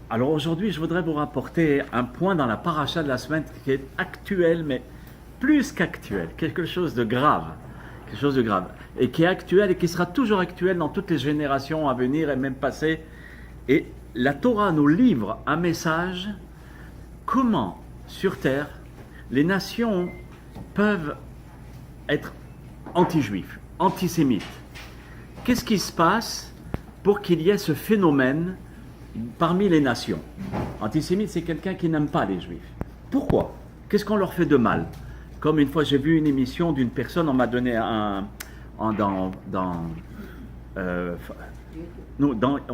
Alors aujourd'hui, je voudrais vous rapporter un point dans la paracha de la semaine qui est actuel, mais plus qu'actuel, quelque chose de grave, et qui est actuel et qui sera toujours actuel dans toutes les générations à venir et même passées. Et la Torah nous livre un message, comment sur terre les nations peuvent être anti-juifs, antisémites. Qu'est-ce qui se passe pour qu'il y ait ce phénomène parmi les nations? Antisémite, c'est quelqu'un qui n'aime pas les juifs. Pourquoi? Qu'est-ce qu'on leur fait de mal? Comme une fois, j'ai vu une émission d'une personne, on m'a donné on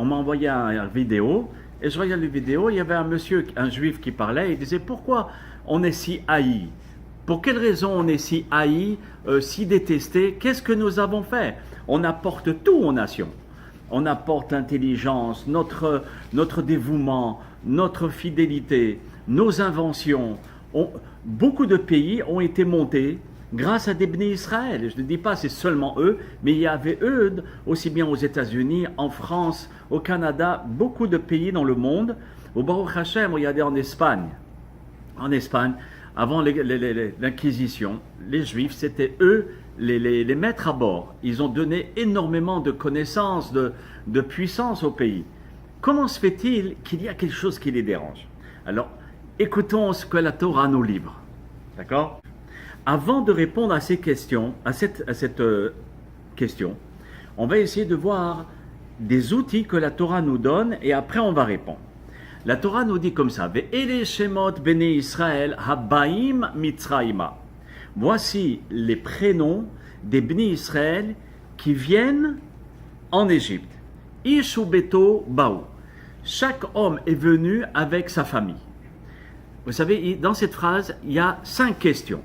m'a envoyé une vidéo, et je regarde la vidéo, il y avait un monsieur, un juif qui parlait, il disait, pourquoi on est si haï? Pour quelle raison on est si haï, si détesté? Qu'est-ce que nous avons fait? On apporte tout aux nations. On apporte l'intelligence, notre dévouement, notre fidélité, nos inventions. Beaucoup de pays ont été montés grâce à des Bnei Israël. Je ne dis pas c'est seulement eux, mais il y avait eux, aussi bien aux États-Unis, en France, au Canada, beaucoup de pays dans le monde. Au Baruch Hashem, regardez en Espagne. En Espagne, avant l'Inquisition, les Juifs, c'était eux les maîtres à bord. Ils ont donné énormément de connaissances, de puissance au pays. Comment se fait-il qu'il y a quelque chose qui les dérange? Alors, écoutons ce que la Torah nous livre. D'accord? Avant de répondre à ces questions, à cette question, on va essayer de voir des outils que la Torah nous donne et après on va répondre. La Torah nous dit comme ça, Ve'ele shemot bnei Israël habaim mitzrayma. Voici les prénoms des Bnei Israël qui viennent en Égypte. Ish u beto baou. Chaque homme est venu avec sa famille. Vous savez, dans cette phrase, il y a 5 questions.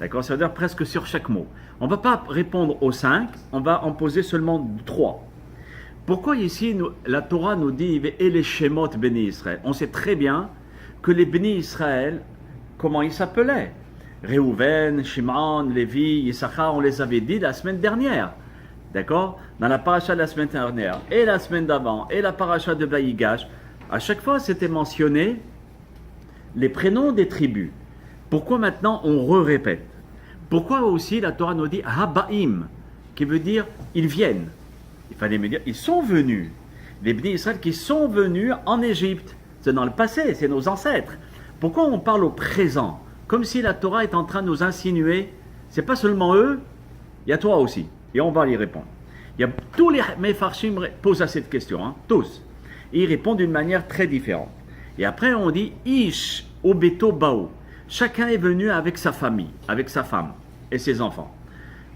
D'accord? Ça veut dire presque sur chaque mot. On ne va pas répondre aux 5, on va en poser seulement 3. Pourquoi ici la Torah nous dit « Et les Shemot Bnei Israël » On sait très bien que les Bnei Israël, comment ils s'appelaient? Réhouven, Shimon, Lévi, Issachar, on les avait dit la semaine dernière. D'accord? Dans la paracha de la semaine dernière, et la semaine d'avant, et la paracha de Vaïgash, à chaque fois c'était mentionné les prénoms des tribus. Pourquoi maintenant on répète? Pourquoi aussi la Torah nous dit Habaim, qui veut dire ils viennent? Il fallait me dire, ils sont venus. Les Bnei Israël qui sont venus en Égypte. C'est dans le passé, c'est nos ancêtres. Pourquoi on parle au présent? Comme si la Torah est en train de nous insinuer, c'est pas seulement eux, il y a toi aussi. Et on va y répondre. Tous les Mefarshim posent à cette question, hein, tous. Et ils répondent d'une manière très différente. Et après on dit, Ish obeto bao. Chacun est venu avec sa famille, avec sa femme et ses enfants.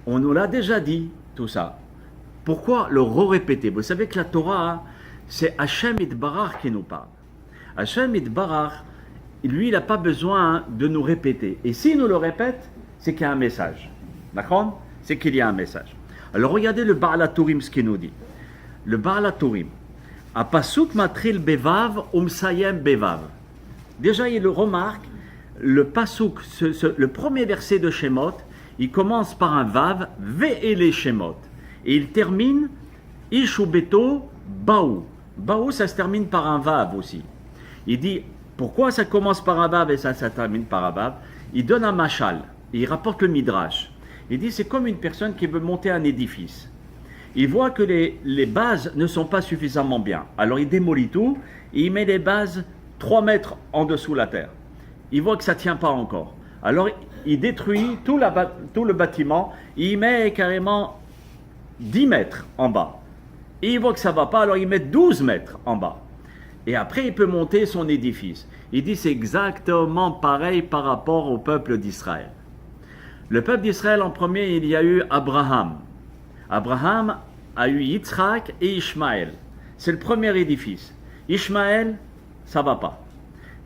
On nous l'a déjà dit, tout ça. Pourquoi le répéter? Vous savez que la Torah, c'est Hachem Itbarach qui nous parle. Hachem Itbarach, lui, il n'a pas besoin de nous répéter. Et s'il nous le répète, c'est qu'il y a un message. D'accord? C'est qu'il y a un message. Alors regardez le Baal HaTurim, ce qu'il nous dit. Le Baal HaTurim. Apasuk matril bevav umsayem bevav. Déjà, il le remarque, le pasuk, le premier verset de Shemot, il commence par un vav, ve'ele Shemot. Et il termine Ishu beto baou. Baou, ça se termine par un vav aussi. Il dit, pourquoi ça commence par un vav et ça termine par un vav? Il donne un machal, il rapporte le midrash. Il dit, c'est comme une personne qui veut monter un édifice. Il voit que les bases ne sont pas suffisamment bien. Alors il démolit tout et il met les bases 3 mètres en dessous la terre. Il voit que ça ne tient pas encore. Alors il détruit tout le bâtiment, il met carrément 10 mètres en bas. Et il voit que ça ne va pas, alors il met 12 mètres en bas. Et après, il peut monter son édifice. Il dit, c'est exactement pareil par rapport au peuple d'Israël. Le peuple d'Israël, en premier, il y a eu Abraham. Abraham a eu Yitzhak et Ishmaël. C'est le premier édifice. Ishmaël, ça ne va pas.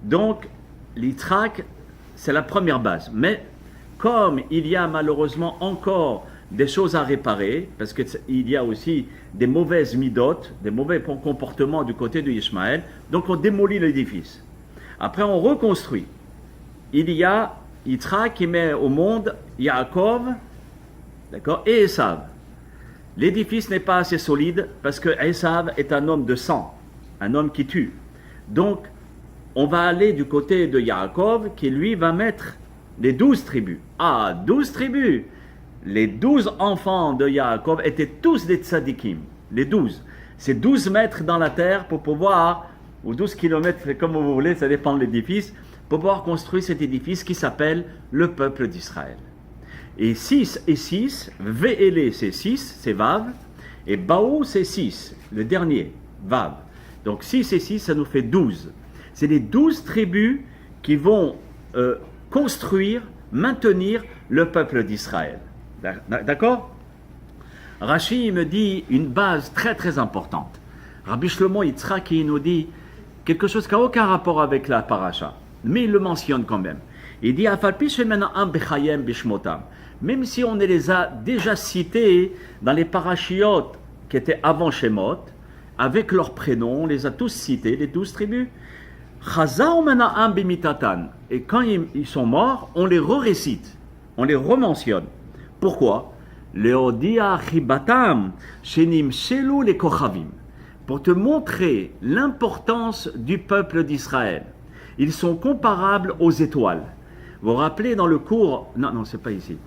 Donc, Yitzhak, c'est la première base. Mais comme il y a malheureusement encore des choses à réparer, parce qu'il y a aussi des mauvaises midotes, des mauvais comportements du côté de Ishmaël, donc on démolit l'édifice. Après on reconstruit. Il y a Yitzhak qui met au monde Yaakov, d'accord, et Esav. L'édifice n'est pas assez solide parce que Esav est un homme de sang, un homme qui tue. Donc, on va aller du côté de Yaakov, qui lui va mettre les 12 tribus. Ah, 12 tribus! Les 12 enfants de Yaakov étaient tous des tzadikim. Les 12. C'est 12 mètres dans la terre pour pouvoir, ou 12 kilomètres, comme vous voulez, ça dépend de l'édifice, pour pouvoir construire cet édifice qui s'appelle le peuple d'Israël. Et 6 et 6, Véélé c'est 6, c'est Vav, et Baou c'est 6, le dernier, Vav. Donc 6 et 6, ça nous fait 12. C'est les 12 tribus qui vont construire, maintenir le peuple d'Israël. D'accord? Rashi me dit une base très très importante. Rabbi Shlomo Yitzhaki nous dit quelque chose qui n'a aucun rapport avec la paracha, mais il le mentionne quand même. Il dit même si on les a déjà cités dans les parachiotes qui étaient avant Shemot, avec leurs prénoms, on les a tous cités, les 12 tribus. Et quand ils sont morts, on les re-récite, on les rementionne. Pourquoi? Pour te montrer l'importance du peuple d'Israël. Ils sont comparables aux étoiles. Vous vous rappelez dans le cours... Non, c'est pas ici.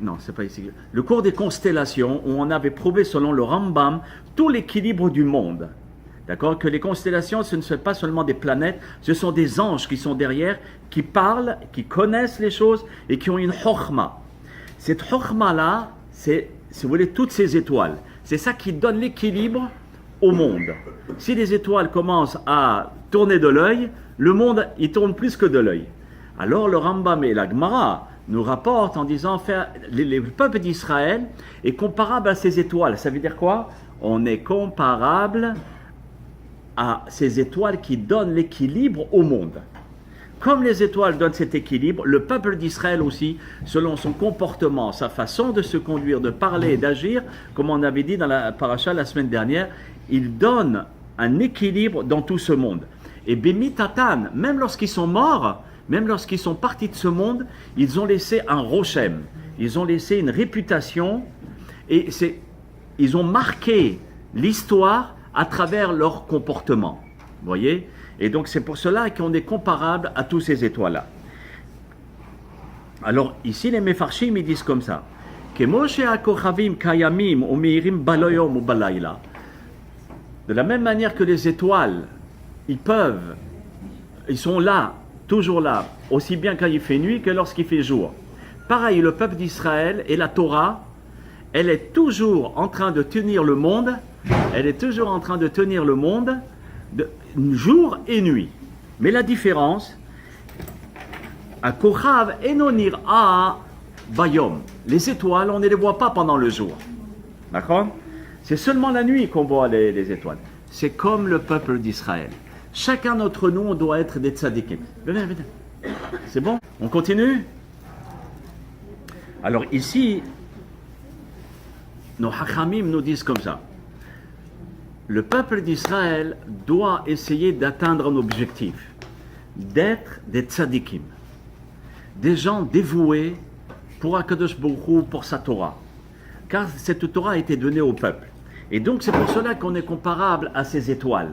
Non, c'est pas ici. Le cours des constellations, où on avait prouvé selon le Rambam tout l'équilibre du monde. D'accord? Que les constellations, ce ne sont pas seulement des planètes, ce sont des anges qui sont derrière, qui parlent, qui connaissent les choses et qui ont une chokhma. Cette chokhma-là, c'est, si vous voulez, toutes ces étoiles. C'est ça qui donne l'équilibre au monde. Si les étoiles commencent à tourner de l'œil, le monde, il tourne plus que de l'œil. Alors le Rambam et la Gemara nous rapportent en disant le peuple d'Israël est comparable à ces étoiles. Ça veut dire quoi? On est comparable à ces étoiles qui donnent l'équilibre au monde. Comme les étoiles donnent cet équilibre, le peuple d'Israël aussi, selon son comportement, sa façon de se conduire, de parler et d'agir, comme on avait dit dans la paracha la semaine dernière, il donne un équilibre dans tout ce monde. Et Bémitatan, même lorsqu'ils sont morts, même lorsqu'ils sont partis de ce monde, ils ont laissé un rochem, ils ont laissé une réputation, et ils ont marqué l'histoire à travers leur comportement. Vous voyez? Et donc c'est pour cela qu'on est comparable à tous ces étoiles-là. Alors ici les Mefarshim ils disent comme ça. De la même manière que les étoiles, ils sont là, toujours là, aussi bien quand il fait nuit que lorsqu'il fait jour. Pareil, le peuple d'Israël et la Torah, elle est toujours en train de tenir le monde, jour et nuit. Mais la différence, à Kochav enonir a bayom. Les étoiles, on ne les voit pas pendant le jour. D'accord? C'est seulement la nuit qu'on voit les étoiles. C'est comme le peuple d'Israël. Chacun d'entre nous, on doit être des tzadikim. Venez. C'est bon? On continue? Alors ici, nos hachamim nous disent comme ça. Le peuple d'Israël doit essayer d'atteindre un objectif, d'être des tzadikim, des gens dévoués pour Akadosh Baruch Hu, pour sa Torah. Car cette Torah a été donnée au peuple. Et donc c'est pour cela qu'on est comparable à ces étoiles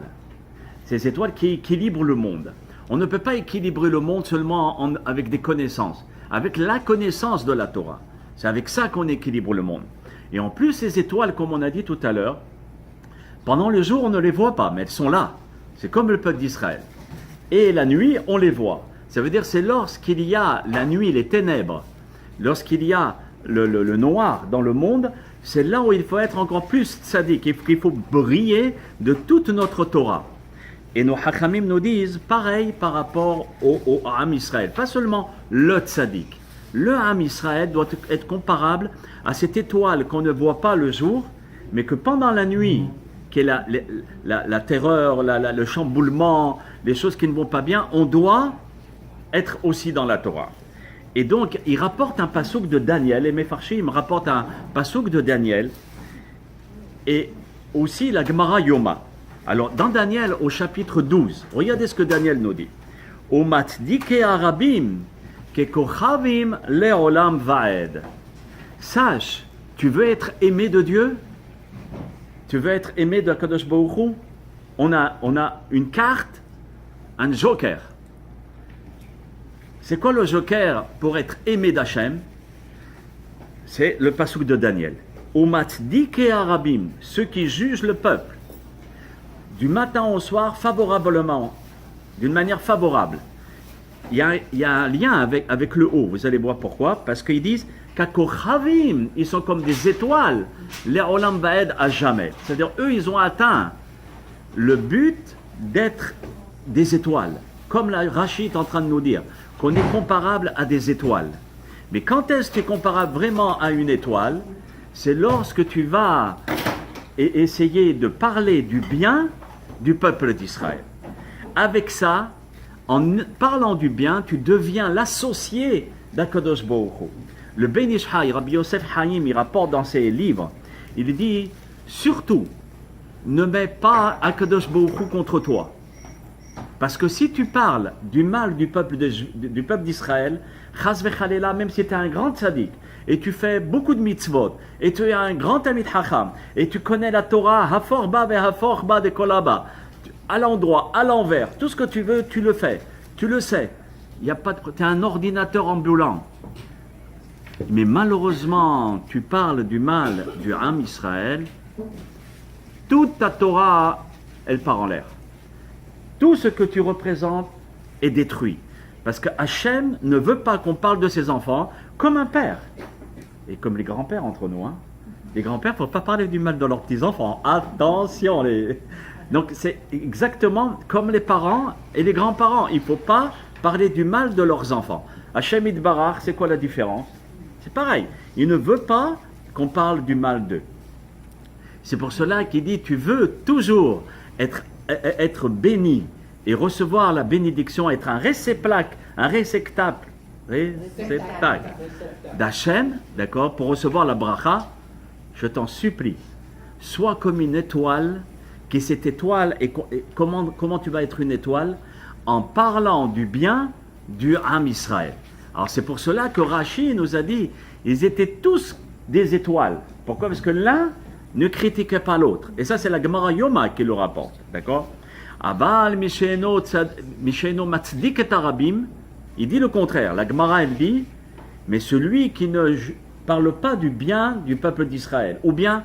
qui équilibrent le monde. On ne peut pas équilibrer le monde seulement avec des connaissances, avec la connaissance de la Torah. C'est avec ça qu'on équilibre le monde. Et en plus, ces étoiles, comme on a dit tout à l'heure, pendant le jour, on ne les voit pas, mais elles sont là. C'est comme le peuple d'Israël. Et la nuit, on les voit. Ça veut dire c'est lorsqu'il y a la nuit, les ténèbres, lorsqu'il y a le noir dans le monde, c'est là où il faut être encore plus tzaddik, il faut briller de toute notre Torah. Et nos hachamim nous disent pareil par rapport au Ham Israël. Pas seulement le tzaddik. Le Ham Israël doit être comparable à cette étoile qu'on ne voit pas le jour, mais que pendant la nuit, qui est la terreur, le chamboulement, les choses qui ne vont pas bien, on doit être aussi dans la Torah. Et donc, il rapporte un passouk de Daniel, et Mefarshim rapporte un passouk de Daniel, et aussi la Gemara Yoma. Alors, dans Daniel, au chapitre 12, regardez ce que Daniel nous dit. O matdike arabim, ke kochavim leolam vaed. Sache, tu veux être aimé de Dieu? Tu veux être aimé de Kadosh Baruch Hu? On a une carte un joker. C'est quoi le joker pour être aimé d'Hachem? C'est le passouk de Daniel. Umatdik et Arabim, ceux qui jugent le peuple, du matin au soir, favorablement, d'une manière favorable. Il y a un lien avec le haut, vous allez voir pourquoi, parce qu'ils disent qu'Akochavim, ils sont comme des étoiles, les Olam Baed à jamais. C'est-à-dire, eux, ils ont atteint le but d'être des étoiles, comme la Rachid est en train de nous dire, qu'on est comparable à des étoiles. Mais quand est-ce que tu es comparable vraiment à une étoile? C'est lorsque tu vas essayer de parler du bien du peuple d'Israël. Avec ça, en parlant du bien, tu deviens l'associé d'Akadosh Baruch Hu. Le Ben Ish Chai, Rabbi Yosef Chaim, il rapporte dans ses livres, il dit, surtout, ne mets pas Akadosh Baruch Hu contre toi. Parce que si tu parles du mal du peuple d'Israël, Chas v'chalela, même si tu es un grand tzaddik, et tu fais beaucoup de mitzvot, et tu es un grand Talmid Chacham, et tu connais la Torah, Haforba ve'Haforba de Kolaba, à l'endroit, à l'envers, tout ce que tu veux, tu le fais, tu le sais. Tu es un ordinateur ambulant. Mais malheureusement, tu parles du mal du Ham Israël, toute ta Torah, elle part en l'air. Tout ce que tu représentes est détruit. Parce que Hachem ne veut pas qu'on parle de ses enfants comme un père. Et comme les grands-pères entre nous. Hein. Les grands-pères, il ne faut pas parler du mal de leurs petits-enfants. Attention. Donc c'est exactement comme les parents et les grands-parents. Il ne faut pas parler du mal de leurs enfants. Hachem Yitbarach, c'est quoi la différence? C'est pareil. Il ne veut pas qu'on parle du mal d'eux. C'est pour cela qu'il dit, tu veux toujours être béni et recevoir la bénédiction, être un réceptacle d'Hachem, d'accord, pour recevoir la bracha, je t'en supplie, sois comme une étoile, qui cette étoile, et comment tu vas être une étoile? En parlant du bien du Ham Israël. Alors c'est pour cela que Rashi nous a dit, ils étaient tous des étoiles. Pourquoi? Parce que l'un ne critiquait pas l'autre. Et ça, c'est la Gemara Yoma qui le rapporte. D'accord? Abal Misheno Matzdik et Arabim, il dit le contraire. La Gemara, elle dit, mais celui qui ne parle pas du bien du peuple d'Israël, ou bien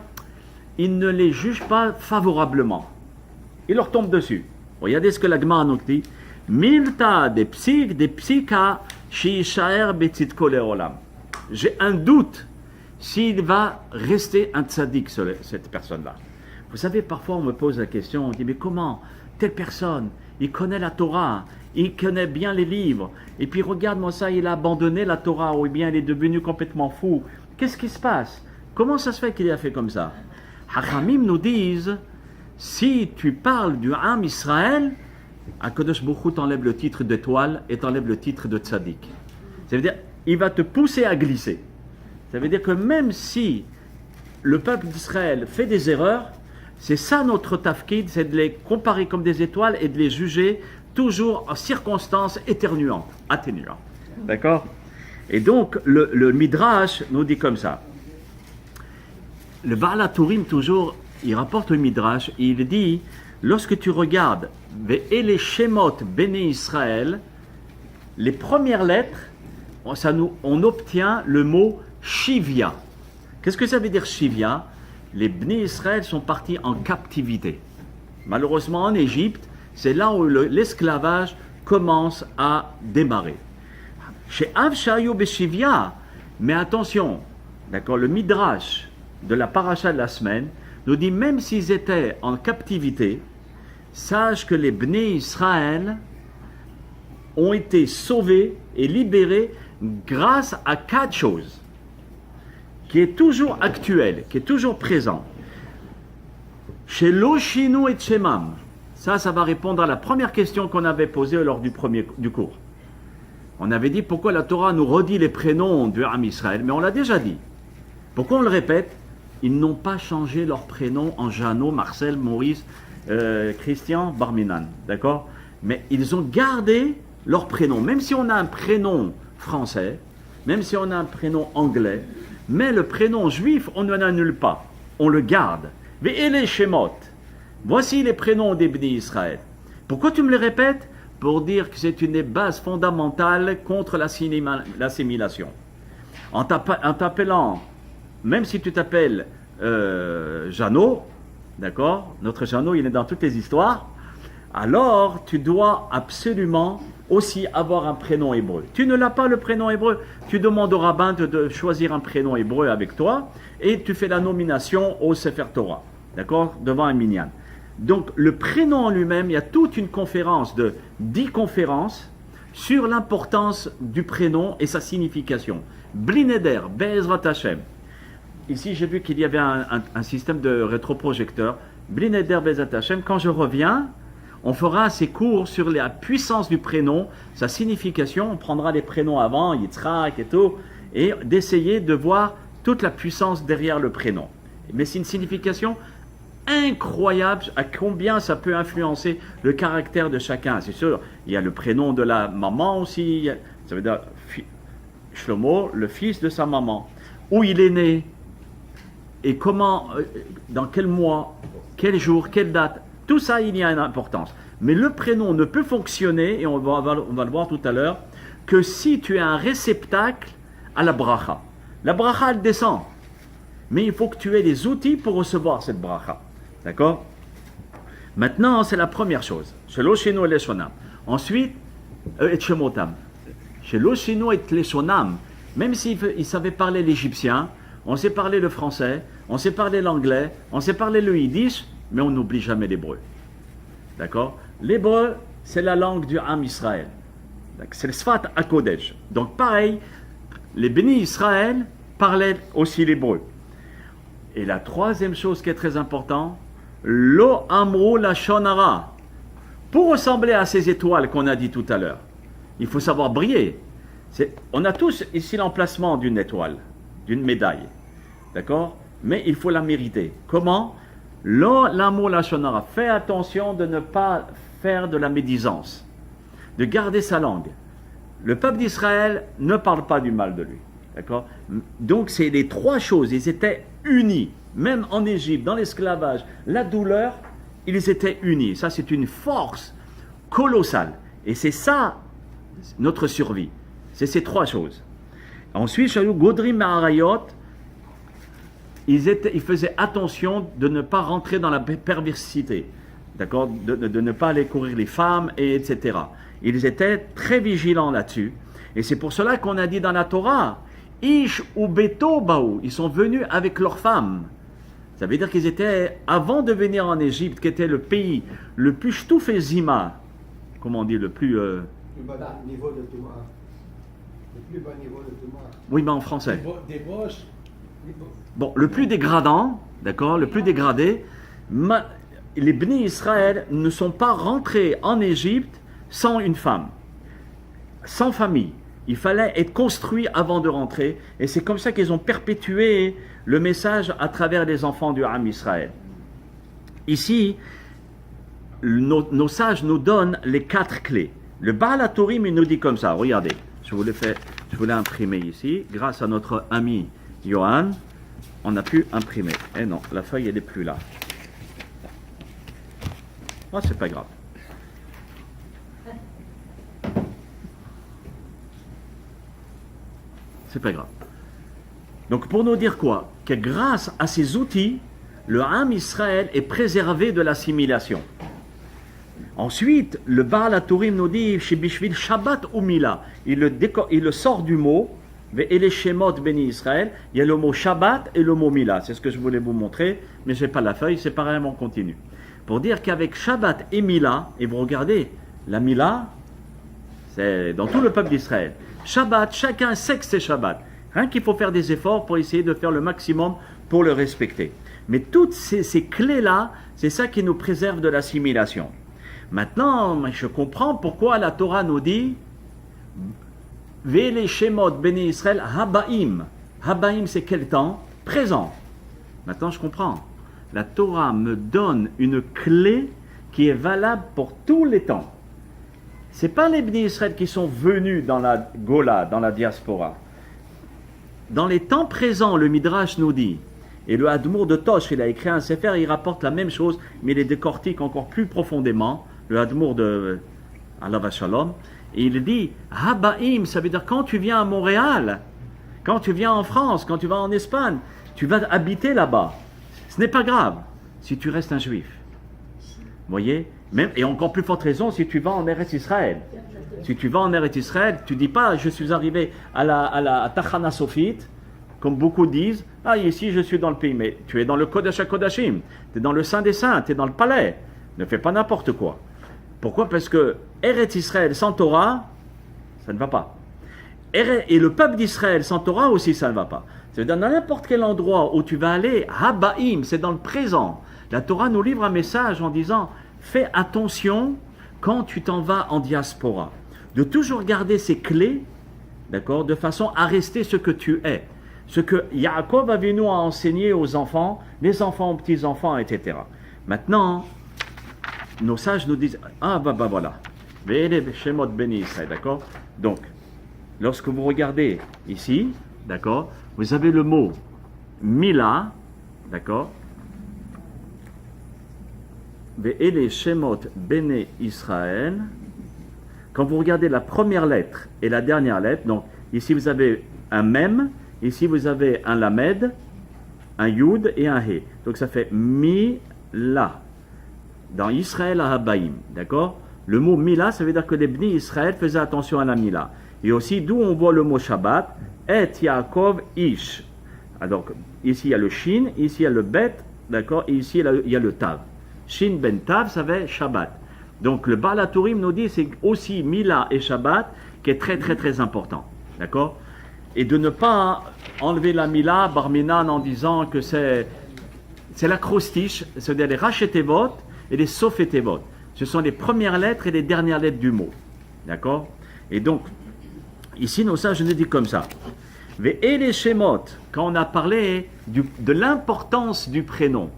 il ne les juge pas favorablement, il leur tombe dessus. Regardez ce que la Gemara nous dit. Milta des psika shiishaer betzitko leolam. J'ai un doute s'il va rester un tzaddik, cette personne-là. Vous savez, parfois on me pose la question, on dit, mais comment telle personne, il connaît la Torah, il connaît bien les livres, et puis regarde-moi ça, il a abandonné la Torah, ou bien il est devenu complètement fou. Qu'est-ce qui se passe? Comment ça se fait qu'il a fait comme ça? Hachamim nous disent, si tu parles du Ham Israël, Akadosh Baruch Hu t'enlève le titre d'étoile et t'enlève le titre de tzaddik. Ça veut dire, il va te pousser à glisser. Ça veut dire que même si le peuple d'Israël fait des erreurs, c'est ça notre tafkid, c'est de les comparer comme des étoiles et de les juger toujours en circonstances atténuantes. D'accord? Et donc, le Midrash nous dit comme ça. Le Baal HaTurim, toujours, il rapporte le Midrash, et il dit, lorsque tu regardes et les Shemot Béné Israël, les premières lettres, on obtient le mot Shivya. Qu'est-ce que ça veut dire Shivya? Les Béné Israël sont partis en captivité. Malheureusement, en Égypte, c'est là où l'esclavage commence à démarrer. Chez Avshayu Beshivya, mais attention, d'accord, le Midrash de la paracha de la semaine nous dit, même s'ils étaient en captivité, sache que les Bnei Israël ont été sauvés et libérés grâce à 4 choses, qui est toujours actuel, qui est toujours présent. Chez Loshinu et Shemam, ça va répondre à la première question qu'on avait posée lors du cours. On avait dit pourquoi la Torah nous redit les prénoms du Ham Israël, mais on l'a déjà dit. Pourquoi on le répète? Ils n'ont pas changé leur prénom en Jeannot, Marcel, Maurice, Christian, Barminan, d'accord? Mais ils ont gardé leur prénom, même si on a un prénom français, même si on a un prénom anglais, mais le prénom juif, on ne l'annule pas, on le garde. Et les Shemot, voici les prénoms des Bnei Israël. Pourquoi tu me les répètes? pour dire que c'est une base fondamentale contre l'assimilation. En t'appelant, même si tu t'appelles Jeannot, d'accord, notre Jeannot, il est dans toutes les histoires, alors tu dois absolument aussi avoir un prénom hébreu. Tu ne l'as pas le prénom hébreu, tu demandes au rabbin de choisir un prénom hébreu avec toi et tu fais la nomination au Sefer Torah, d'accord, devant un minyan. Donc le prénom en lui-même, il y a toute une conférence de 10 conférences sur l'importance du prénom et sa signification. Bli neder, Be'ezrat Hashem. Ici j'ai vu qu'il y avait un système de rétroprojecteur. Bli neder, Be'ezrat Hashem. Quand je reviens, on fera ces cours sur la puissance du prénom, sa signification. On prendra les prénoms avant, Yitzhak et tout, et d'essayer de voir toute la puissance derrière le prénom. Mais c'est une signification incroyable à combien ça peut influencer le caractère de chacun. C'est sûr, il y a le prénom de la maman aussi, ça veut dire Shlomo, le fils de sa maman. Où il est né, et comment, dans quel mois, quel jour, quelle date, tout ça, il y a une importance. Mais le prénom ne peut fonctionner, et on va le voir tout à l'heure, que si tu es un réceptacle à la bracha. La bracha, elle descend. Mais il faut que tu aies les outils pour recevoir cette bracha. D'accord? Maintenant, c'est la première chose. Shelo shenu et leshonam. Ensuite, et shemotam. Shelo shenu et leshonam. Même s'il savait parler l'égyptien, on sait parler le français, on sait parler l'anglais, on sait parler le yiddish, mais on n'oublie jamais l'hébreu. D'accord? L'hébreu, c'est la langue du Ham Israël. C'est le Sfat HaKodesh. Donc pareil, les bénis Israël parlaient aussi l'hébreu. Et la troisième chose qui est très importante, Lo amru lashon hara. Pour ressembler à ces étoiles qu'on a dit tout à l'heure, il faut savoir briller. On a tous ici l'emplacement d'une étoile, d'une médaille. D'accord? Mais il faut la mériter. Comment? Lo amru lashon hara. Fais attention de ne pas faire de la médisance, de garder sa langue. Le peuple d'Israël ne parle pas du mal de lui. D'accord? Donc c'est les trois choses, ils étaient unis. Même en Égypte, dans l'esclavage, la douleur, ils étaient unis. Ça, c'est une force colossale. Et c'est ça, notre survie. C'est ces trois choses. Ensuite, Godrim et Arayot, ils faisaient attention de ne pas rentrer dans la perversité. D'accord? De ne pas aller courir les femmes, etc. Ils étaient très vigilants là-dessus. Et c'est pour cela qu'on a dit dans la Torah, Ish ou Beto Baou, ils sont venus avec leurs femmes. Ça veut dire qu'ils étaient, avant de venir en Égypte, qui était le pays le plus shtouf et zima, comment on dit, le plus... Le bas niveau de Touma. Le plus bas niveau de Touma. Oui, mais en français. Débauche. Bon, le plus dégradant, d'accord, le plus dégradé, les bénis Israël ne sont pas rentrés en Égypte sans une femme, sans famille. Il fallait être construit avant de rentrer, et c'est comme ça qu'ils ont perpétué le message à travers les enfants du Ham Israël. Ici, nos sages nous donnent les 4 clés. Le Baal HaTurim, il nous dit comme ça, regardez, je vous l'ai imprimé ici, grâce à notre ami Johan, on a pu imprimer. Eh non, la feuille, elle n'est plus là. Oh, c'est pas grave. C'est pas grave. Donc pour nous dire quoi? Que grâce à ces outils, le Ham Israël est préservé de l'assimilation. Ensuite, le Baal HaTurim nous dit Shebishvil Shabbat ou Mila. Il le sort du mot, et les Shemot béni Israël. Il y a le mot Shabbat et le mot Mila. C'est ce que je voulais vous montrer, mais je n'ai pas la feuille, c'est pareillement continu. Pour dire qu'avec Shabbat et Mila, et vous regardez, la Mila, c'est dans tout le peuple d'Israël. Shabbat, chacun sait que c'est Shabbat. Rien qu'il faut faire des efforts pour essayer de faire le maximum pour le respecter. Mais toutes ces clés-là, c'est ça qui nous préserve de l'assimilation. Maintenant, je comprends pourquoi la Torah nous dit Vele Shemot Bene Israël Habaim. Habaim, c'est quel temps? Présent. Maintenant, je comprends. La Torah me donne une clé qui est valable pour tous les temps. Ce n'est pas les Bnei Israël qui sont venus dans la Gola, dans la diaspora. Dans les temps présents, le Midrash nous dit, et le Hadmour de Tosh, il a écrit un sefer, il rapporte la même chose, mais il les décortique encore plus profondément. Le Hadmour de Allah va shalom, et il dit Habaim, ça veut dire quand tu viens à Montréal, quand tu viens en France, quand tu vas en Espagne, tu vas habiter là-bas. Ce n'est pas grave si tu restes un juif. Vous voyez? Même, et encore plus forte raison si tu vas en Eretz Israël. Si tu vas en Eretz Israël, tu ne dis pas je suis arrivé à Tachana Sofit, comme beaucoup disent, ah ici je suis dans le pays, mais tu es dans le Kodesh HaKodashim, tu es dans le Saint des Saints, tu es dans le palais. Ne fais pas n'importe quoi. Pourquoi? Parce que Eretz Israël sans Torah, ça ne va pas. Et le peuple d'Israël sans Torah aussi, ça ne va pas. C'est-à-dire dans n'importe quel endroit où tu vas aller, Habaim, c'est dans le présent. La Torah nous livre un message en disant, fais attention quand tu t'en vas en diaspora, de toujours garder ces clés, d'accord, de façon à rester ce que tu es. Ce que Yaakov Avinu a enseigné aux enfants, les enfants aux petits-enfants, etc. Maintenant, nos sages nous disent, ah bah voilà, Shemot Beni Israël, d'accord? Donc, lorsque vous regardez ici, d'accord, vous avez le mot Mila, d'accord? Ve'ele Shemot Bene Israël. Quand vous regardez la première lettre et la dernière lettre, donc ici vous avez un Mem, ici vous avez un Lamed, un Yud et un He. Donc ça fait Mila. Dans Israël à Habaim, d'accord? Le mot Mila, ça veut dire que les Bni Israël faisaient attention à la Mila. Et aussi d'où on voit le mot Shabbat, Et Yaakov Ish. Alors ici il y a le Shin, ici il y a le Bet, d'accord? Et ici il y a le Tav. Shin Ben Tav, ça fait Shabbat. Donc le Baal HaTurim nous dit c'est aussi Mila et Shabbat qui est très très très important, d'accord? Et de ne pas enlever la Mila, Barminan, en disant que c'est l'acrostiche, c'est-à-dire les Rachetevot et les Sofetevot. Ce sont les premières lettres et les dernières lettres du mot, d'accord? Et donc ici nos sages nous disent comme ça. Et les Shemot, quand on a parlé de l'importance du prénom,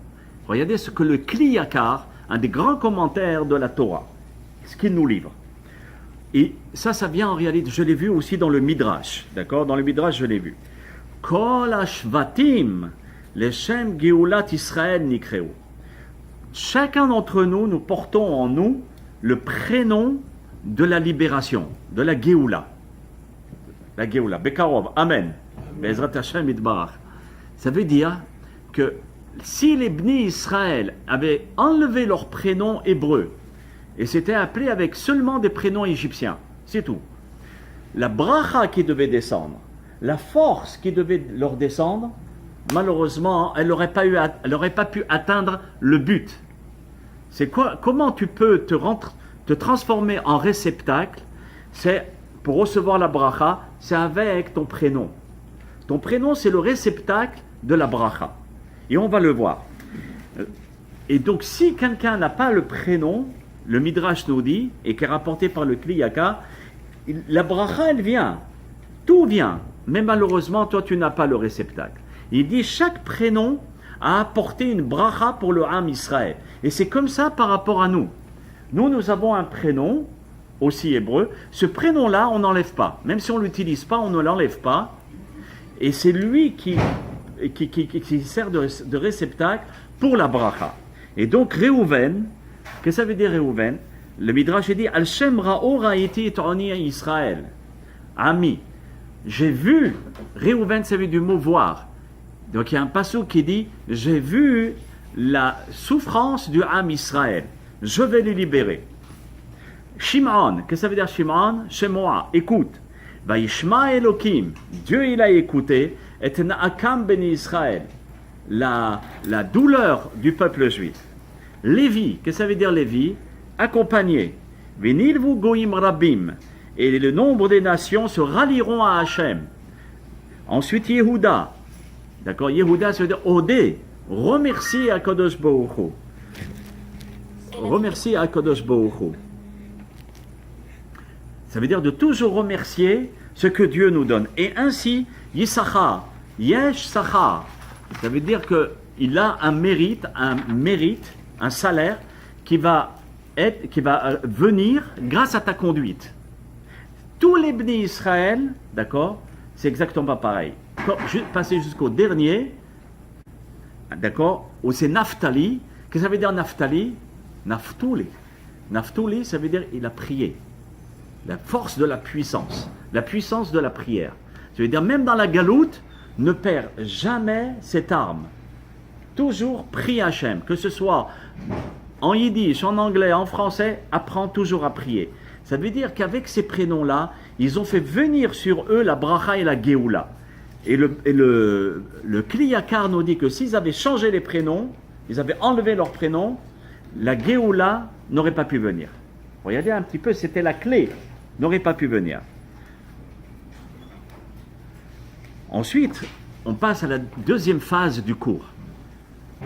regardez ce que le Kli Yakar, un des grands commentaires de la Torah, ce qu'il nous livre. Et ça vient en réalité, je l'ai vu aussi dans le Midrash, d'accord? Dans le Midrash, je l'ai vu. Kol Ashvatim, Leshem Geulat Israël Nikreu. Chacun d'entre nous, nous portons en nous le prénom de la libération, de la Geoula. La Geoula. Bekarov, Amen. Bezrat Hashem Idbarach. Ça veut dire que si les Bni Israël avaient enlevé leur prénom hébreu et s'étaient appelés avec seulement des prénoms égyptiens, c'est tout. La bracha qui devait descendre, la force qui devait leur descendre, malheureusement, elle n'aurait pas pu atteindre le but. C'est quoi? Comment tu peux te transformer en réceptacle? C'est pour recevoir la bracha, c'est avec ton prénom. Ton prénom, c'est le réceptacle de la bracha. Et on va le voir. Et donc, si quelqu'un n'a pas le prénom, le Midrash nous dit, et qui est rapporté par le Kli Yakar, la bracha, elle vient. Tout vient. Mais malheureusement, toi, tu n'as pas le réceptacle. Il dit, chaque prénom a apporté une bracha pour le Ham Israël. Et c'est comme ça par rapport à nous. Nous avons un prénom, aussi hébreu. Ce prénom-là, on n'enlève pas. Même si on ne l'utilise pas, on ne l'enlève pas. Et c'est lui qui sert de réceptacle pour la bracha. Et donc Réhouven, qu'est-ce que ça veut dire Réhouven? Le Midrash dit Al-Shem Ra'o Ra'iti T'oni Israël. Ami, j'ai vu, Réhouven ça veut dire du mot voir. Donc il y a un passage qui dit j'ai vu la souffrance du Ham Israël, je vais les libérer. Shimon, qu'est-ce que ça veut dire Shimon? Shemoa, écoute. Vaishma Elokim, Dieu il a écouté. Et Naakam Beni Israël, la douleur du peuple juif. Lévi, qu'est-ce que ça veut dire Lévi? Accompagné. Venilvu Goïm Rabim, et le nombre des nations se rallieront à Hachem. Ensuite Yehuda, d'accord? Yehuda, ça veut dire Odé, remercier à Kadosh Baruch Hu. Remercier à Kadosh Baruch Hu. Ça veut dire de toujours remercier ce que Dieu nous donne. Et ainsi, Yissachar, Yesh Sachar, ça veut dire qu'il a un mérite, un salaire qui va venir grâce à ta conduite. Tous les Bni Israël, d'accord, c'est exactement pas pareil. Passer jusqu'au dernier, d'accord, où c'est Naphtali. Qu'est-ce que ça veut dire Naphtali? Naftuli. Naftuli, ça veut dire il a prié. La force de la puissance de la prière. Ça veut dire, même dans la galoute, ne perds jamais cette arme. Toujours prie Hachem, que ce soit en yiddish, en anglais, en français, apprends toujours à prier. Ça veut dire qu'avec ces prénoms-là, ils ont fait venir sur eux la bracha et la geoula. Et le Kli Yakar nous dit que s'ils avaient changé les prénoms, ils avaient enlevé leurs prénoms, la geoula n'aurait pas pu venir. Regardez un petit peu, c'était la clé, n'aurait pas pu venir. Ensuite, on passe à la deuxième phase du cours.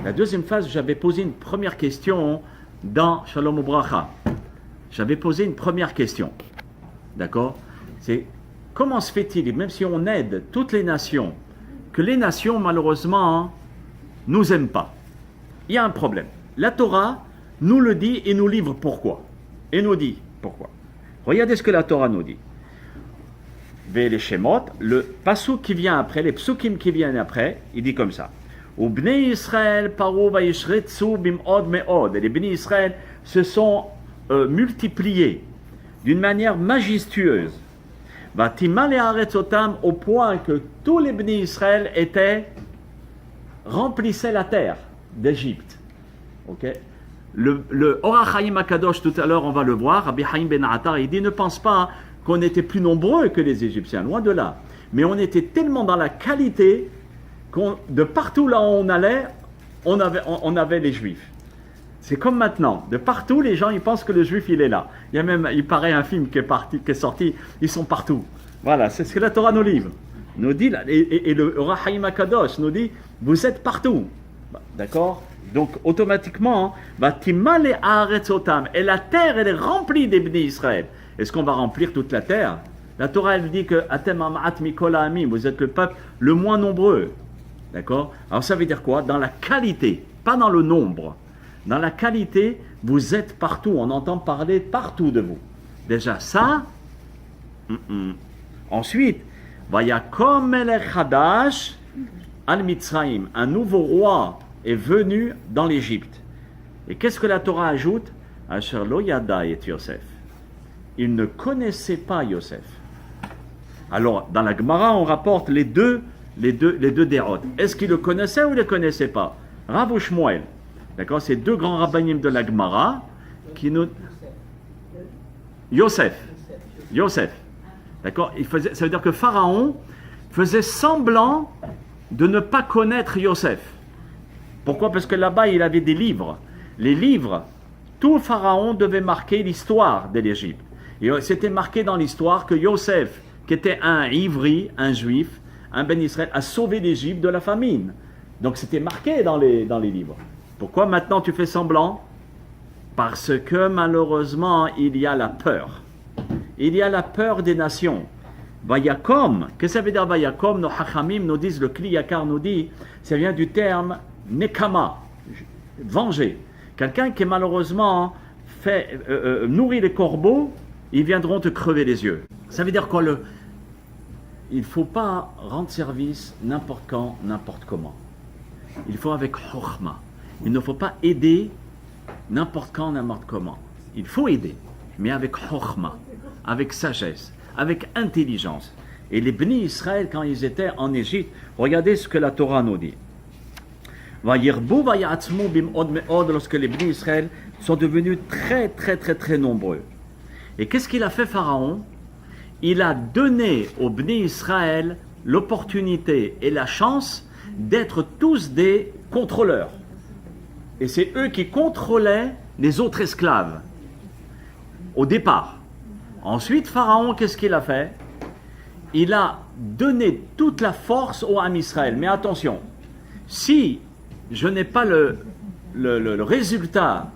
La deuxième phase, j'avais posé une première question dans Shalom Ubracha. J'avais posé une première question. D'accord? C'est comment se fait-il, même si on aide toutes les nations, que les nations, malheureusement, nous aiment pas? Il y a un problème. La Torah nous le dit et nous livre pourquoi. Et nous dit pourquoi. Regardez ce que la Torah nous dit. Les Shemot, le pasuk qui vient après, les psukim qui viennent après, il dit comme ça. Et les bénis Israël se sont multipliés d'une manière majestueuse. Au point que tous les bénis Israël remplissaient la terre d'Égypte. Okay? Le Or HaChaim HaKadosh, tout à l'heure, on va le voir, Rabbi Chaim Ben Attar, il dit, ne pense pas qu'on était plus nombreux que les Égyptiens, loin de là. Mais on était tellement dans la qualité de partout là où on allait, on avait les Juifs. C'est comme maintenant, de partout, les gens, ils pensent que le Juif, il est là. Il y a même, il paraît un film qui est sorti, ils sont partout. Voilà, c'est ce que la Torah nous livre. Nous dit, et le Or HaChaim HaKadosh nous dit, vous êtes partout. D'accord? Donc, automatiquement, et la terre, elle est remplie des bénis Israël. Est-ce qu'on va remplir toute la terre? La Torah, elle dit que vous êtes le peuple le moins nombreux. D'accord? Alors, ça veut dire quoi? Dans la qualité, pas dans le nombre. Dans la qualité, vous êtes partout. On entend parler partout de vous. Déjà, ça. Ensuite, Vayakom melech Hadash al Mitzrayim. Un nouveau roi est venu dans l'Égypte. Et qu'est-ce que la Torah ajoute? Asher lo yada et Yosef. Il ne connaissait pas Yosef. Alors, dans la Gemara, on rapporte les deux dérotes. Est-ce qu'il le connaissait ou il ne le connaissait pas? Rav ou Shmuel. D'accord? C'est deux grands rabbinim de la Gemara qui nous... Yosef. D'accord? Ça veut dire que Pharaon faisait semblant de ne pas connaître Yosef. Pourquoi? Parce que là-bas, il avait des livres. Les livres, tout Pharaon devait marquer l'histoire de l'Égypte. Et c'était marqué dans l'histoire que Yosef, qui était un Ivri, un Juif, un Ben Israël, a sauvé l'Égypte de la famine. Donc c'était marqué dans les livres. Pourquoi maintenant tu fais semblant? Parce que malheureusement, il y a la peur. Il y a la peur des nations. Vayakom, qu'est-ce que ça veut dire Vayakom? Nos Hachamim nous disent, le Kli Yakar nous dit, ça vient du terme Nekama, venger. Quelqu'un qui malheureusement nourrit les corbeaux, ils viendront te crever les yeux. Ça veut dire quoi? Il ne faut pas rendre service n'importe quand, n'importe comment. Il faut avec chokhma. Il ne faut pas aider n'importe quand, n'importe comment. Il faut aider, mais avec chokhma, avec sagesse, avec intelligence. Et les bénis Israël, quand ils étaient en Égypte, regardez ce que la Torah nous dit. Lorsque les bénis Israël sont devenus très, très, très, très nombreux. Et qu'est-ce qu'il a fait Pharaon? Il a donné aux bénis Israël l'opportunité et la chance d'être tous des contrôleurs. Et c'est eux qui contrôlaient les autres esclaves au départ. Ensuite, Pharaon, qu'est-ce qu'il a fait? Il a donné toute la force au Ham Israël. Mais attention, si je n'ai pas le résultat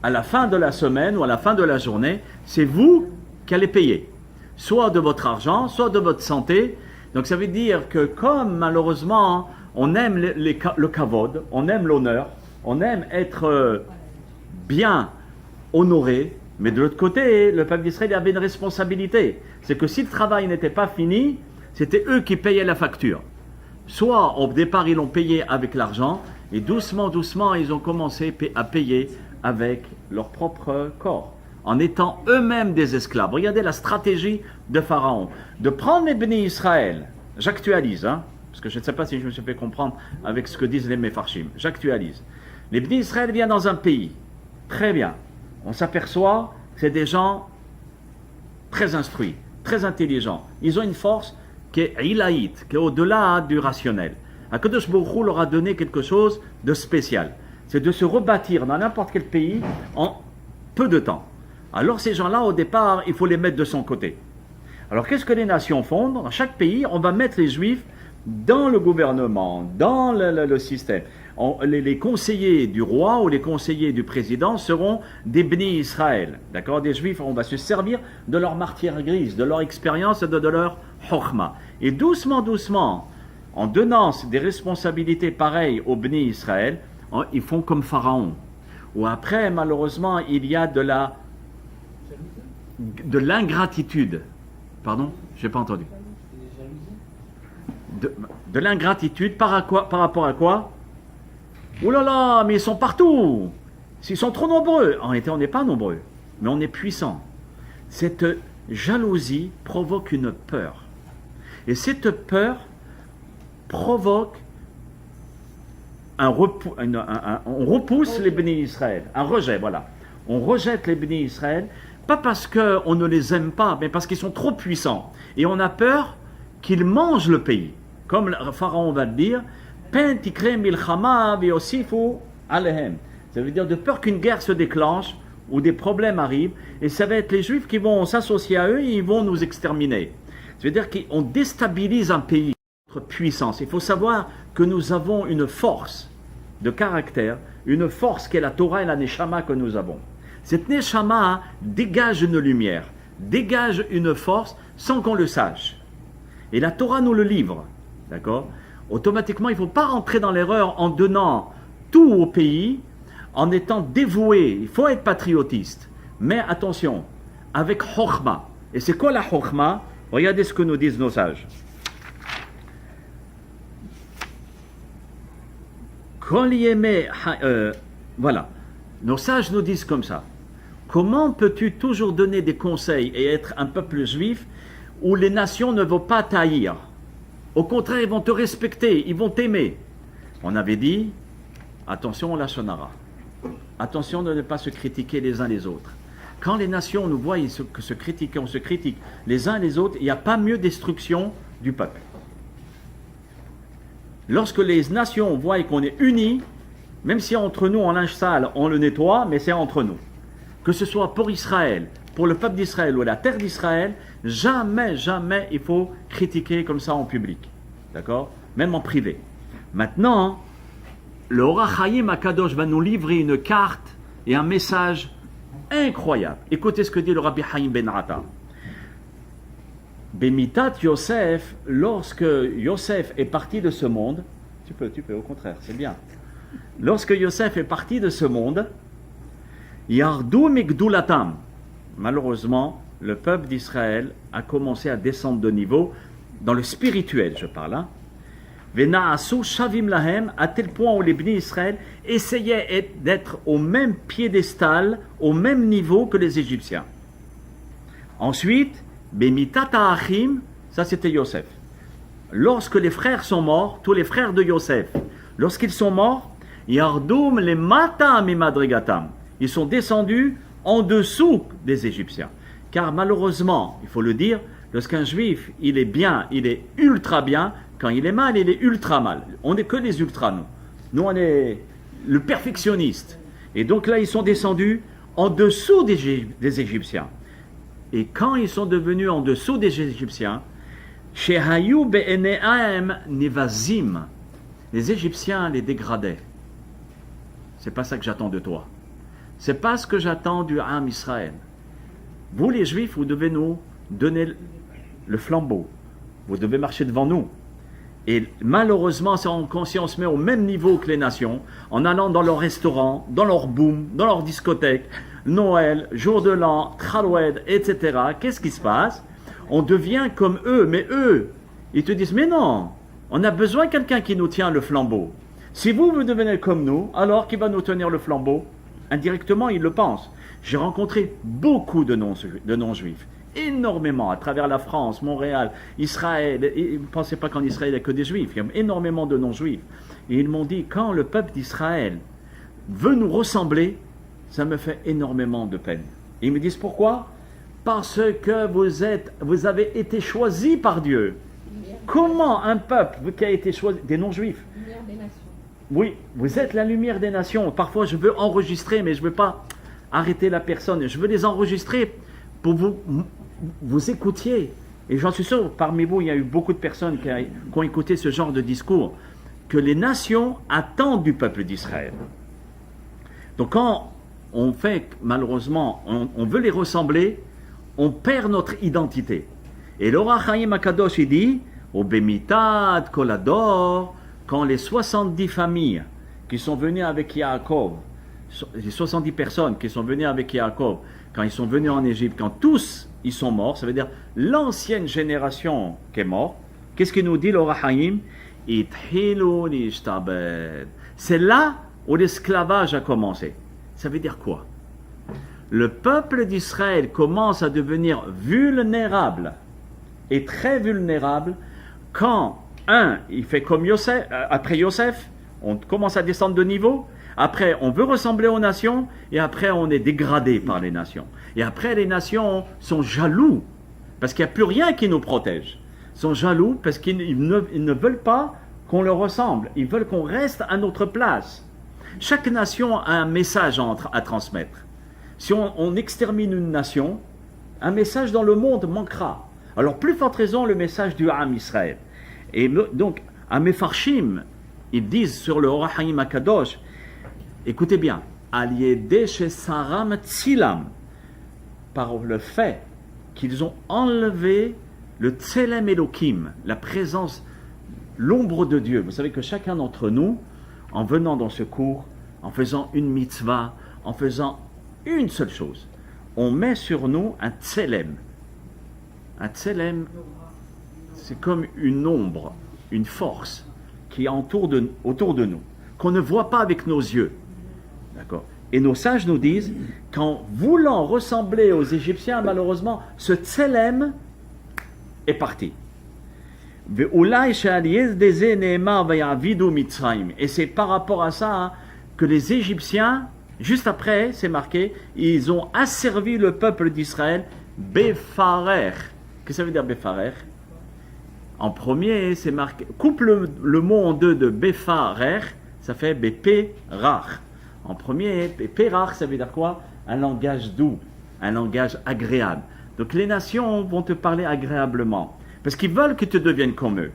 à la fin de la semaine ou à la fin de la journée, c'est vous qui allez payer. Soit de votre argent, soit de votre santé. Donc ça veut dire que comme malheureusement on aime le kavod, on aime l'honneur, on aime être bien honoré, mais de l'autre côté, le peuple d'Israël avait une responsabilité. C'est que si le travail n'était pas fini, c'était eux qui payaient la facture. Soit au départ ils l'ont payé avec l'argent, et doucement, doucement, ils ont commencé à payer avec leur propre corps. en étant eux-mêmes des esclaves. Regardez la stratégie de Pharaon, de prendre les bénis Israël. J'actualise, hein, parce que je ne sais pas si je me suis fait comprendre avec ce que disent les Mefarshim. J'actualise. Les bénis Israël viennent dans un pays. Très bien. On s'aperçoit que c'est des gens très instruits, très intelligents. Ils ont une force qui est ilaïte, qui est au-delà du rationnel. Akadosh Baruch Hu leur a donné quelque chose de spécial. C'est de se rebâtir dans n'importe quel pays en peu de temps. Alors ces gens-là, au départ, il faut les mettre de son côté. Alors qu'est-ce que les nations font? Dans chaque pays, on va mettre les Juifs dans le gouvernement, dans le système. Les conseillers du roi ou les conseillers du président seront des bénis Israël. D'accord? Des Juifs, on va se servir de leur matière grise, de leur expérience et de leur chokhma. Et doucement, doucement, en donnant des responsabilités pareilles aux bénis Israël, ils font comme Pharaon. Ou après, malheureusement, il y a de l'ingratitude. Pardon? Je n'ai pas entendu. De l'ingratitude par rapport à quoi? Oh là là, mais ils sont partout. Ils sont trop nombreux. En réalité, on n'est pas nombreux, mais on est puissant. Cette jalousie provoque une peur. Et cette peur provoque on repousse les bénis Israël, un rejet, voilà. On rejette les bénis Israël, pas parce qu'on ne les aime pas, mais parce qu'ils sont trop puissants. Et on a peur qu'ils mangent le pays. Comme le Pharaon va le dire, ça veut dire de peur qu'une guerre se déclenche ou des problèmes arrivent, et ça va être les Juifs qui vont s'associer à eux et ils vont nous exterminer. Ça veut dire qu'on déstabilise un pays, notre puissance. Il faut savoir que nous avons une force de caractère, une force qui est la Torah et la Neshama que nous avons. Cette Neshama dégage une lumière, dégage une force sans qu'on le sache. Et la Torah nous le livre, d'accord? Automatiquement, il ne faut pas rentrer dans l'erreur en donnant tout au pays, en étant dévoué. Il faut être patriotiste. Mais attention, avec Chokhma. Et c'est quoi la Chokhma? Regardez ce que nous disent nos sages. Voilà. Nos sages nous disent comme ça. Comment peux-tu toujours donner des conseils et être un peuple juif où les nations ne vont pas t'haïr? Au contraire, ils vont te respecter, ils vont t'aimer. On avait dit, attention la shonara. Attention de ne pas se critiquer les uns les autres. Quand les nations nous voient se critiquer, on se critique les uns les autres, il n'y a pas mieux destruction du peuple. Lorsque les nations voient qu'on est unis, même si entre nous en linge sale, on le nettoie, mais c'est entre nous. Que ce soit pour Israël, pour le peuple d'Israël ou la terre d'Israël, jamais, jamais il faut critiquer comme ça en public. D'accord? Même en privé. Maintenant, le Orach Chaim Akadosh va nous livrer une carte et un message incroyable. Écoutez ce que dit le Rabbi Chaim Ben Atta. Bemitat Yosef, lorsque Yosef est parti de ce monde, tu peux, au contraire, c'est bien. Lorsque Yosef est parti de ce monde, Yardu Migdulatam, malheureusement, le peuple d'Israël a commencé à descendre de niveau, dans le spirituel, je parle, hein. Venaasu Shavim Lahem, à tel point où les bénis Israël essayaient d'être au même piédestal, au même niveau que les Égyptiens. Ensuite, Bemitat Achim, ça c'était Yosef. Lorsque les frères sont morts, tous les frères de Yosef, lorsqu'ils sont morts, Yardoum les Mata Mimadrigatam, ils sont descendus en dessous des Égyptiens. Car malheureusement, il faut le dire, lorsqu'un juif, il est bien, il est ultra bien, quand il est mal, il est ultra mal. On n'est que les ultras, nous. Nous, on est le perfectionniste. Et donc là, ils sont descendus en dessous des Égyptiens. Et quand ils sont devenus en dessous des Égyptiens, Shehayu be'ene'ahem nivazim, les Égyptiens les dégradaient. C'est pas ça que j'attends de toi. C'est pas ce que j'attends du Ham Israël. Vous, les Juifs, vous devez nous donner le flambeau. Vous devez marcher devant nous. Et malheureusement, si on se met au même niveau que les nations, en allant dans leurs restaurants, dans leurs boom, dans leurs discothèques, Noël, jour de l'an, Khalwed, etc., qu'est-ce qui se passe? On devient comme eux, mais eux, ils te disent, mais non, on a besoin de quelqu'un qui nous tient le flambeau. Si vous devenez comme nous, alors qui va nous tenir le flambeau? Indirectement, ils le pensent. J'ai rencontré beaucoup de non-juifs, énormément, à travers la France, Montréal, Israël. Et ne pensez pas qu'en Israël, il n'y a que des juifs, il y a énormément de non-juifs. Et ils m'ont dit, quand le peuple d'Israël veut nous ressembler, ça me fait énormément de peine. Et ils me disent pourquoi? Parce que vous avez été choisis par Dieu. Comment un peuple qui a été choisi, des non-juifs, Lumière des nations. oui, vous êtes la lumière des nations. Parfois, je veux enregistrer, mais je ne veux pas arrêter la personne. Je veux les enregistrer pour vous écoutiez. Et j'en suis sûr, parmi vous, il y a eu beaucoup de personnes qui ont écouté ce genre de discours, que les nations attendent du peuple d'Israël. Donc quand on fait, malheureusement, on veut les ressembler, on perd notre identité. Et l'Or HaChaim HaKadosh, il dit, au Bemitad, Kolador, quand les 70 familles qui sont venues avec Yaakov, les 70 personnes qui sont venues avec Yaakov, quand ils sont venus en Égypte, quand tous ils sont morts, ça veut dire l'ancienne génération qui est morte, qu'est-ce qu'il nous dit l'Or HaChaim? C'est là où l'esclavage a commencé. Ça veut dire quoi? Le peuple d'Israël commence à devenir vulnérable, et très vulnérable, quand, il fait comme Yosef, après Yosef, on commence à descendre de niveau, après on veut ressembler aux nations, et après on est dégradé par les nations. Et après les nations sont jaloux, parce qu'il n'y a plus rien qui nous protège. Ils sont jaloux parce qu'ils ne veulent pas qu'on leur ressemble, ils veulent qu'on reste à notre place. Chaque nation a un message à transmettre. Si on extermine une nation, un message dans le monde manquera. Alors, plus forte raison, le message du Ham Israël. Et donc, à Mefarshim, ils disent sur le Or HaChaim HaKadosh, écoutez bien, Aliédé chez Saram Tzilam, par le fait qu'ils ont enlevé le Tselem Elohim, la présence, l'ombre de Dieu. Vous savez que chacun d'entre nous, en venant dans ce cours, en faisant une mitzvah, en faisant une seule chose, on met sur nous un tselem. Un tselem, c'est comme une ombre, une force qui est autour de nous, qu'on ne voit pas avec nos yeux. D'accord? Et nos sages nous disent, qu'en voulant ressembler aux Égyptiens, malheureusement, ce tselem est parti. Et c'est par rapport à ça que les Égyptiens, juste après, c'est marqué, ils ont asservi le peuple d'Israël, Befarer. Qu'est-ce que ça veut dire Befarer? En premier, c'est marqué, coupe le mot en deux de Befarer, ça fait Beperar. En premier, Beperar, ça veut dire quoi? Un langage doux, un langage agréable. Donc les nations vont te parler agréablement. Parce qu'ils veulent que tu deviennes comme eux.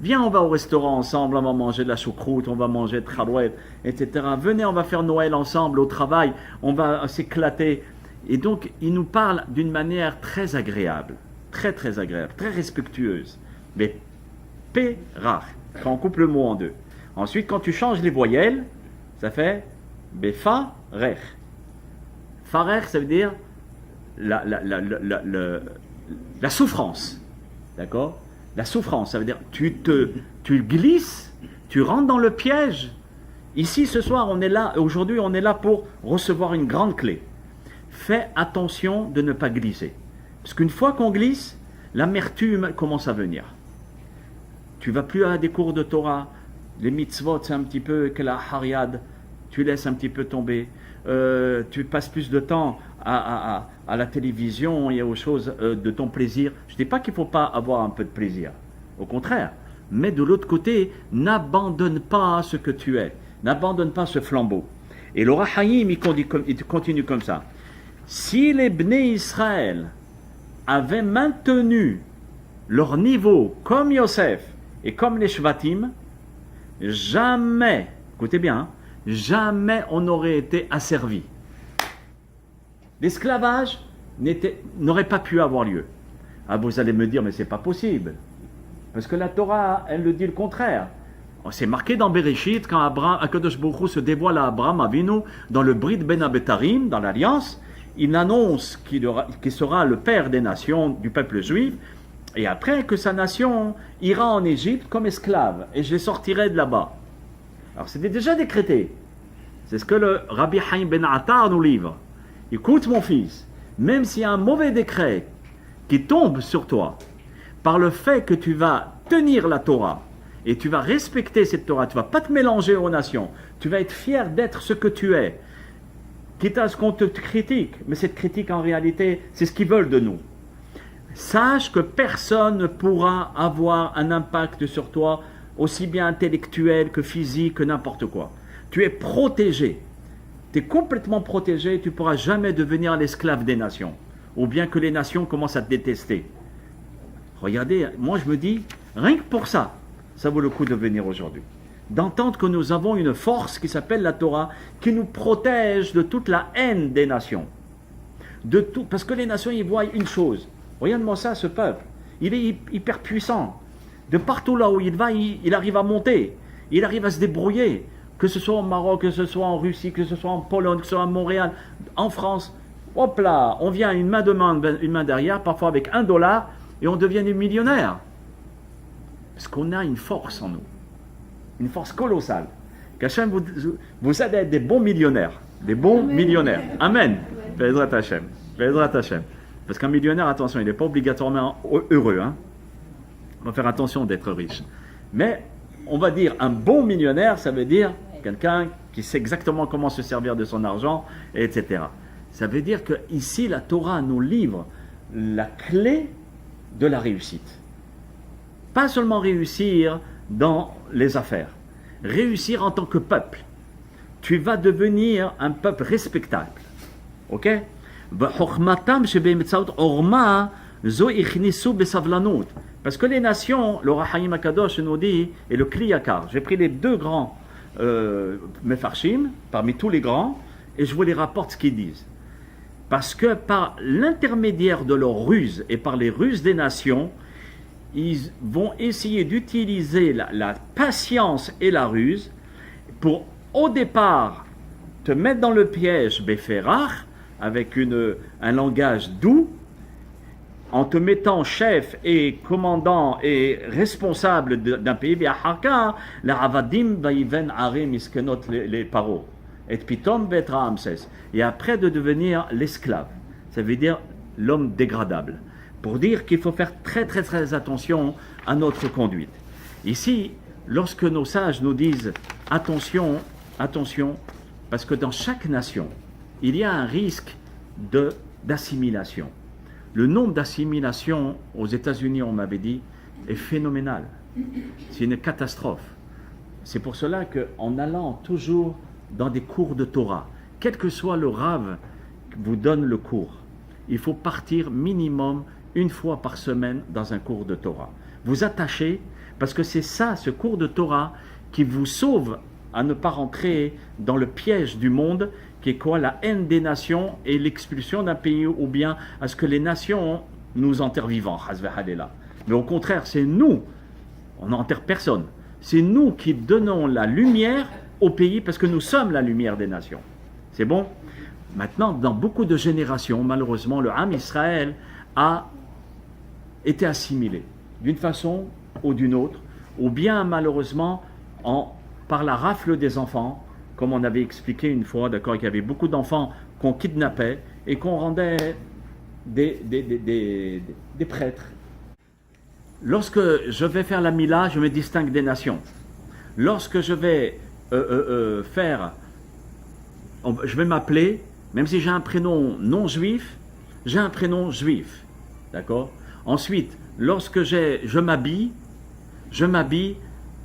Viens, on va au restaurant ensemble, on va manger de la choucroute, on va manger de kharouet, etc. Venez, on va faire Noël ensemble au travail, on va s'éclater. Et donc, ils nous parlent d'une manière très agréable, très agréable, très respectueuse. Mais P-rach, quand on coupe le mot en deux. Ensuite, quand tu changes les voyelles, ça fait Befa-rech. Farer, ça veut dire la souffrance. D'accord? La souffrance, ça veut dire tu glisses, tu rentres dans le piège. Ici, ce soir, on est là, aujourd'hui, on est là pour recevoir une grande clé. Fais attention de ne pas glisser. Parce qu'une fois qu'on glisse, l'amertume commence à venir. Tu vas plus à des cours de Torah, les mitzvot, c'est un petit peu que la hariad, tu laisses un petit peu tomber. Tu passes plus de temps à la télévision et aux choses de ton plaisir. Je ne dis pas qu'il ne faut pas avoir un peu de plaisir. Au contraire. Mais de l'autre côté, n'abandonne pas ce que tu es. N'abandonne pas ce flambeau. Et l'Or HaChaim, il continue comme ça. Si les Bnei Israël avaient maintenu leur niveau comme Yosef et comme les Shvatim, jamais, écoutez bien, hein, jamais on n'aurait été asservi. L'esclavage n'aurait pas pu avoir lieu. Ah, vous allez me dire, mais c'est pas possible. Parce que la Torah, elle le dit le contraire. C'est marqué dans Bereshit, quand Akadosh Baruch Hu se dévoile à Abraham Avinu, dans le Brit Ben Abetarim, dans l'Alliance, il annonce qu'il sera le père des nations, du peuple juif, et après que sa nation ira en Égypte comme esclave, et je les sortirai de là-bas. Alors c'était déjà décrété. C'est ce que le Rabbi Haïm Ben Attar nous livre. écoute mon fils, même s'il y a un mauvais décret qui tombe sur toi, par le fait que tu vas tenir la Torah, et tu vas respecter cette Torah, tu ne vas pas te mélanger aux nations, tu vas être fier d'être ce que tu es, quitte à ce qu'on te critique, mais cette critique en réalité, c'est ce qu'ils veulent de nous. Sache que personne ne pourra avoir un impact sur toi, aussi bien intellectuel que physique, que n'importe quoi. Tu es protégé, tu es complètement protégé, tu ne pourras jamais devenir l'esclave des nations, ou bien que les nations commencent à te détester. Regardez, moi je me dis, rien que pour ça, ça vaut le coup de venir aujourd'hui. D'entendre que nous avons une force qui s'appelle la Torah, qui nous protège de toute la haine des nations. De tout, parce que les nations, ils voient une chose. Regarde-moi ça, ce peuple. Il est hyper puissant. De partout là où il va, il arrive à monter. Il arrive à se débrouiller. Que ce soit au Maroc, que ce soit en Russie, que ce soit en Pologne, que ce soit à Montréal, en France. Hop là, on vient une main devant, une main derrière, parfois avec $1, et on devient des millionnaires. Parce qu'on a une force en nous. Une force colossale. Qu'Hachem vous aide à être des bons millionnaires. Des bons millionnaires. Amen. Bézrat Hachem. Bézrat Hachem. Parce qu'un millionnaire, attention, il n'est pas obligatoirement heureux. Hein. On va faire attention d'être riche. Mais on va dire un bon millionnaire, ça veut dire quelqu'un qui sait exactement comment se servir de son argent, etc. Ça veut dire qu'ici, la Torah nous livre la clé de la réussite. Pas seulement réussir dans les affaires, réussir en tant que peuple. Tu vas devenir un peuple respectable. Ok? Parce que les nations, le Rahayim Akadosh nous dit, et le Kliyakar, j'ai pris les deux grands Mefarshim, parmi tous les grands, et je vous les rapporte ce qu'ils disent. Parce que par l'intermédiaire de leurs ruses et par les ruses des nations, ils vont essayer d'utiliser la patience et la ruse pour, au départ, te mettre dans le piège Beferach, avec un langage doux, en te mettant chef et commandant et responsable d'un pays, les paros, et pitom et après de devenir l'esclave, ça veut dire l'homme dégradable, pour dire qu'il faut faire très très très attention à notre conduite. Ici, lorsque nos sages nous disent attention, attention, parce que dans chaque nation, il y a un risque d'assimilation. Le nombre d'assimilations aux États-Unis, on m'avait dit, est phénoménal. C'est une catastrophe. C'est pour cela qu'en allant toujours dans des cours de Torah, quel que soit le rave qui vous donne le cours, il faut partir minimum une fois par semaine dans un cours de Torah. Vous attachez, parce que c'est ça, ce cours de Torah, qui vous sauve à ne pas rentrer dans le piège du monde, qui est quoi? La haine des nations et l'expulsion d'un pays, ou bien à ce que les nations nous enterrent vivants. Mais au contraire, c'est nous, on n'enterre personne, c'est nous qui donnons la lumière au pays, parce que nous sommes la lumière des nations. C'est bon? Maintenant, dans beaucoup de générations, malheureusement, le Ham Israël a été assimilé d'une façon ou d'une autre, ou bien malheureusement par la rafle des enfants, comme on avait expliqué une fois, d'accord, qu'il y avait beaucoup d'enfants qu'on kidnappait et qu'on rendait des prêtres. Lorsque je vais faire la Mila, je me distingue des nations. Lorsque je vais je vais m'appeler, même si j'ai un prénom non juif, j'ai un prénom juif, d'accord? Ensuite, lorsque je m'habille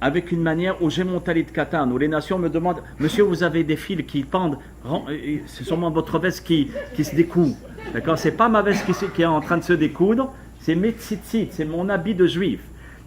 avec une manière où j'ai mon talit katan, où les nations me demandent, monsieur, vous avez des fils qui pendent, c'est sûrement votre veste qui se découd, d'accord? C'est pas ma veste qui est en train de se découdre, c'est mes tzitzit, c'est mon habit de juif.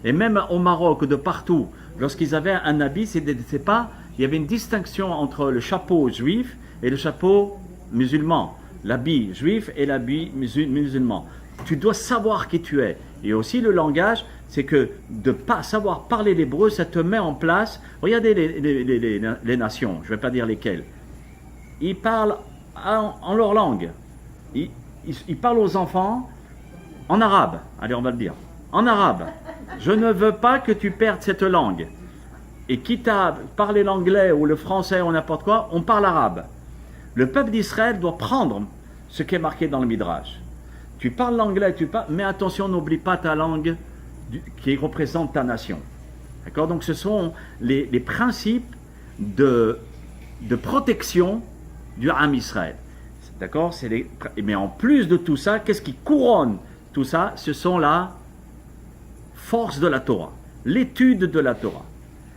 Et même au Maroc, de partout, lorsqu'ils avaient un habit, il y avait une distinction entre le chapeau juif et le chapeau musulman, l'habit juif et l'habit musulman. Tu dois savoir qui tu es. Et aussi le langage, c'est que de ne pas savoir parler l'hébreu, ça te met en place. Regardez les nations, je ne vais pas dire lesquelles. Ils parlent en leur langue. Ils parlent aux enfants en arabe. Allez, on va le dire. En arabe. Je ne veux pas que tu perdes cette langue. Et quitte à parler l'anglais ou le français ou n'importe quoi, on parle arabe. Le peuple d'Israël doit prendre ce qui est marqué dans le Midrash. Tu parles l'anglais, mais attention, n'oublie pas ta langue qui représente ta nation. D'accord? Donc ce sont les principes de protection du Ham Israël. D'accord? Mais en plus de tout ça, qu'est-ce qui couronne tout ça? Ce sont la force de la Torah, l'étude de la Torah.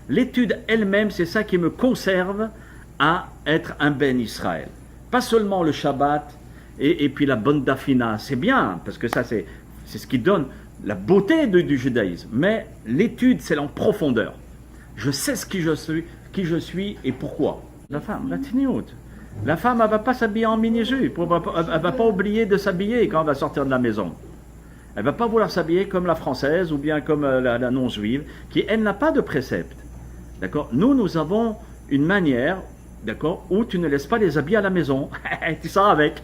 L'étude elle-même, c'est ça qui me conserve à être un Ben Israël. Pas seulement le Shabbat et puis la bonne dafina, c'est bien, parce que ça c'est ce qui donne la beauté du judaïsme. Mais l'étude, c'est en profondeur. Je sais qui je suis et pourquoi. La femme, la tiniout. La femme, elle ne va pas s'habiller en mini-jupe. Elle ne va pas oublier de s'habiller quand elle va sortir de la maison. Elle ne va pas vouloir s'habiller comme la française ou bien comme la non-juive, qui, elle, n'a pas de précepte. D'accord? Nous avons une manière, d'accord, où tu ne laisses pas les habits à la maison. Tu sors avec.